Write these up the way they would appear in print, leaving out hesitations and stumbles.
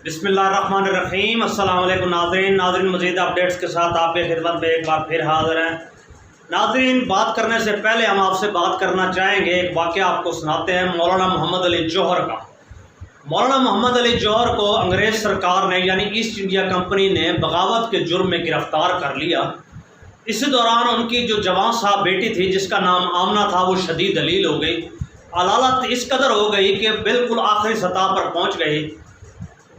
بسم اللہ الرحمن الرحیم۔ السلام علیکم ناظرین مزید اپڈیٹس کے ساتھ آپ کے خدمت میں ایک بار پھر حاضر ہیں۔ ناظرین، بات کرنے سے پہلے ہم آپ سے بات کرنا چاہیں گے، ایک واقعہ آپ کو سناتے ہیں مولانا محمد علی جوہر کا۔ مولانا محمد علی جوہر کو انگریز سرکار نے یعنی ایسٹ انڈیا کمپنی نے بغاوت کے جرم میں گرفتار کر لیا۔ اسی دوران ان کی جو جوان صاحب بیٹی تھی جس کا نام آمنہ تھا، وہ شدید ذلیل ہو گئی۔ علالت اس قدر ہو گئی کہ بالکل آخری سطح پر پہنچ گئی۔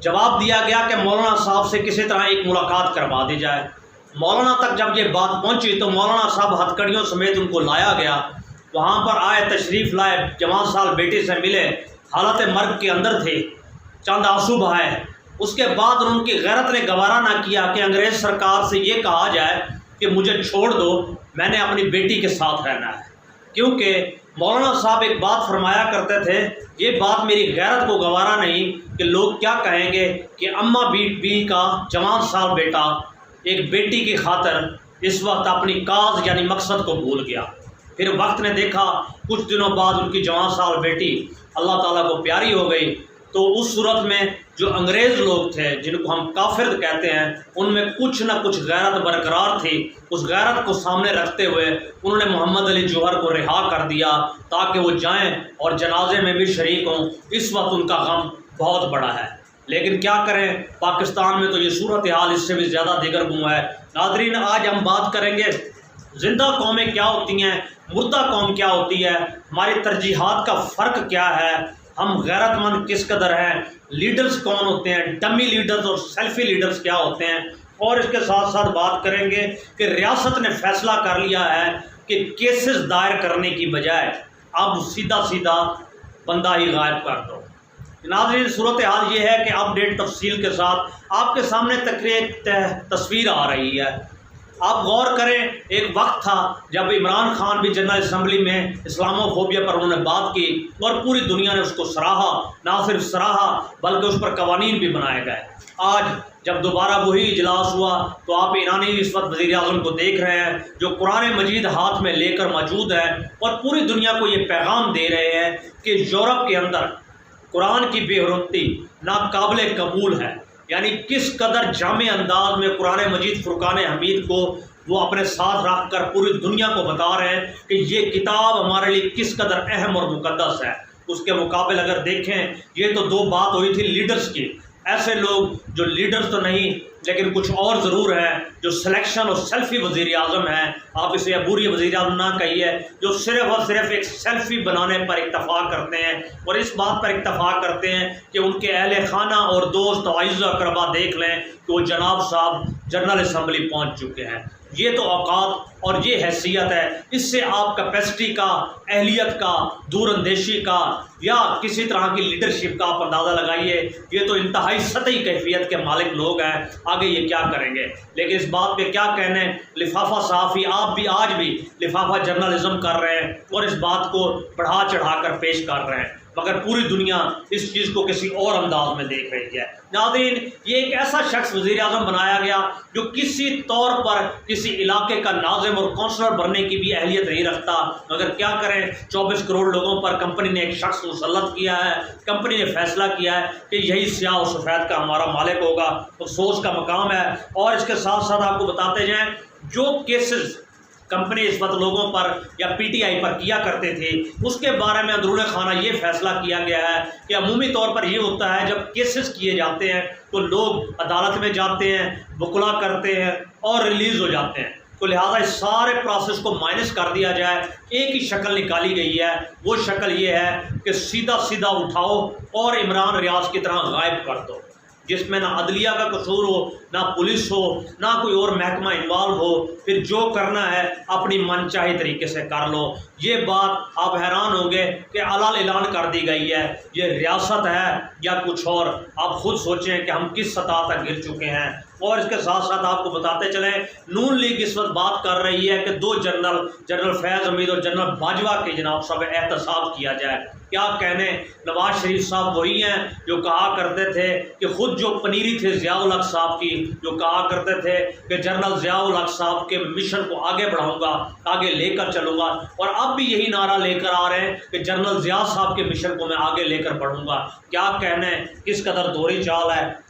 جواب دیا گیا کہ مولانا صاحب سے کسی طرح ایک ملاقات کروا دی جائے۔ مولانا تک جب یہ بات پہنچی تو مولانا صاحب ہتھکڑیوں سمیت ان کو لایا گیا۔ وہاں پر آئے، تشریف لائے، جوان سال بیٹی سے ملے، حالت مرگ کے اندر تھے، چند آنسو بہائے۔ اس کے بعد ان کی غیرت نے گوارا نہ کیا کہ انگریز سرکار سے یہ کہا جائے کہ مجھے چھوڑ دو، میں نے اپنی بیٹی کے ساتھ رہنا ہے۔ کیونکہ مولانا صاحب ایک بات فرمایا کرتے تھے، یہ بات میری غیرت کو گوارا نہیں کہ لوگ کیا کہیں گے کہ اماں بی کا جوان سال بیٹا ایک بیٹی کی خاطر اس وقت اپنی کاز یعنی مقصد کو بھول گیا۔ پھر وقت نے دیکھا، کچھ دنوں بعد ان کی جوان سال بیٹی اللہ تعالیٰ کو پیاری ہو گئی۔ تو اس صورت میں جو انگریز لوگ تھے جن کو ہم کافر کہتے ہیں، ان میں کچھ نہ کچھ غیرت برقرار تھی۔ اس غیرت کو سامنے رکھتے ہوئے انہوں نے محمد علی جوہر کو رہا کر دیا تاکہ وہ جائیں اور جنازے میں بھی شریک ہوں۔ اس وقت ان کا غم بہت بڑا ہے، لیکن کیا کریں، پاکستان میں تو یہ صورتحال اس سے بھی زیادہ دیگر گوں ہے۔ ناظرین، آج ہم بات کریں گے زندہ قومیں کیا ہوتی ہیں، مردہ قوم کیا ہوتی ہے، ہماری ترجیحات کا فرق کیا ہے، ہم غیرت مند کس قدر ہیں، لیڈرز کون ہوتے ہیں، ڈمی لیڈرز اور سیلفی لیڈرز کیا ہوتے ہیں، اور اس کے ساتھ ساتھ بات کریں گے کہ ریاست نے فیصلہ کر لیا ہے کہ کیسز دائر کرنے کی بجائے اب سیدھا بندہ ہی غائب کر دو۔ ناظرین، صورتحال یہ ہے کہ اپڈیٹ تفصیل کے ساتھ آپ کے سامنے تصویر آ رہی ہے۔ آپ غور کریں، ایک وقت تھا جب عمران خان بھی جنرل اسمبلی میں اسلامو فوبیا پر انہوں نے بات کی اور پوری دنیا نے اس کو سراہا، نہ صرف سراہا بلکہ اس پر قوانین بھی بنائے گئے۔ آج جب دوبارہ وہی اجلاس ہوا تو آپ ایرانی اس وقت وزیر اعظم کو دیکھ رہے ہیں جو قرآن مجید ہاتھ میں لے کر موجود ہے اور پوری دنیا کو یہ پیغام دے رہے ہیں کہ یورپ کے اندر قرآن کی بے حرمتی ناقابل قبول ہے۔ یعنی کس قدر جامع انداز میں قرآن مجید فرقان حمید کو وہ اپنے ساتھ رکھ کر پوری دنیا کو بتا رہے ہیں کہ یہ کتاب ہمارے لیے کس قدر اہم اور مقدس ہے۔ اس کے مقابل اگر دیکھیں، یہ تو دو بات ہوئی تھی لیڈرز کی۔ ایسے لوگ جو لیڈرز تو نہیں لیکن کچھ اور ضرور ہیں، جو سلیکشن اور سیلفی وزیر اعظم ہیں، آپ اسے عبوری وزیر اعظم نہ کہیے، جو صرف اور صرف ایک سیلفی بنانے پر اتفاق کرتے ہیں اور اس بات پر اتفاق کرتے ہیں کہ ان کے اہل خانہ اور دوست و اعزا اقربا دیکھ لیں کہ وہ جناب صاحب جنرل اسمبلی پہنچ چکے ہیں۔ یہ تو اوقات اور یہ حیثیت ہے، اس سے آپ کیپیسٹی کا، اہلیت کا، دور اندیشی کا یا کسی طرح کی لیڈرشپ کا آپ اندازہ لگائیے۔ یہ تو انتہائی سطحی کیفیت کے مالک لوگ ہیں، آگے یہ کیا کریں گے۔ لیکن اس بات پہ کیا کہنے، لفافہ صحافی آپ بھی آج بھی لفافہ جرنلزم کر رہے ہیں اور اس بات کو بڑھا چڑھا کر پیش کر رہے ہیں، مگر پوری دنیا اس چیز کو کسی اور انداز میں دیکھ رہی ہے۔ ناظرین، یہ ایک ایسا شخص وزیر اعظم بنایا گیا جو کسی طور پر کسی علاقے کا ناظم اور کونسلر بننے کی بھی اہلیت نہیں رکھتا، مگر کیا کریں، 24 کروڑ لوگوں پر کمپنی نے ایک شخص مسلط کیا ہے۔ کمپنی نے فیصلہ کیا ہے کہ یہی سیاہ و سفید کا ہمارا مالک ہوگا۔ افسوس کا مقام ہے۔ اور اس کے ساتھ ساتھ آپ کو بتاتے جائیں، جو کیسز کمپنی اس وقت لوگوں پر یا پی ٹی آئی پر کیا کرتے تھے، اس کے بارے میں اندرون خانہ یہ فیصلہ کیا گیا ہے کہ عمومی طور پر یہ ہوتا ہے جب کیسز کیے جاتے ہیں تو لوگ عدالت میں جاتے ہیں، وکلا کرتے ہیں اور ریلیز ہو جاتے ہیں۔ تو لہٰذا اس سارے پروسیس کو مائنس کر دیا جائے، ایک ہی شکل نکالی گئی ہے۔ وہ شکل یہ ہے کہ سیدھا اٹھاؤ اور عمران ریاض کی طرح غائب کر دو، جس میں نہ عدلیہ کا قصور ہو، نہ پولیس ہو، نہ کوئی اور محکمہ انوالو ہو، پھر جو کرنا ہے اپنی من چاہی طریقے سے کر لو۔ یہ بات آپ حیران ہوں گے کہ علال اعلان کر دی گئی ہے، یہ ریاست ہے یا کچھ اور۔ آپ خود سوچیں کہ ہم کس سطح تک گر چکے ہیں۔ اور اس کے ساتھ ساتھ آپ کو بتاتے چلیں، نون لیگ اس وقت بات کر رہی ہے کہ دو جنرل فیض حمید اور جنرل باجوہ کی جناب صاحب احتساب کیا جائے۔ کیا کہنے، نواز شریف صاحب وہی ہیں جو کہا کرتے تھے کہ خود جو پنیری تھے ضیاء الحق صاحب کی، جو کہا کرتے تھے کہ جنرل ضیاء الحق صاحب کے مشن کو آگے بڑھاؤں گا، آگے لے کر چلوں گا، اور اب بھی یہی نعرہ لے کر آ رہے ہیں کہ جنرل ضیاء صاحب کے مشن کو میں آگے لے کر بڑھوں گا۔ کیا کہنے، کس قدر دوہری چال ہے۔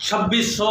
2600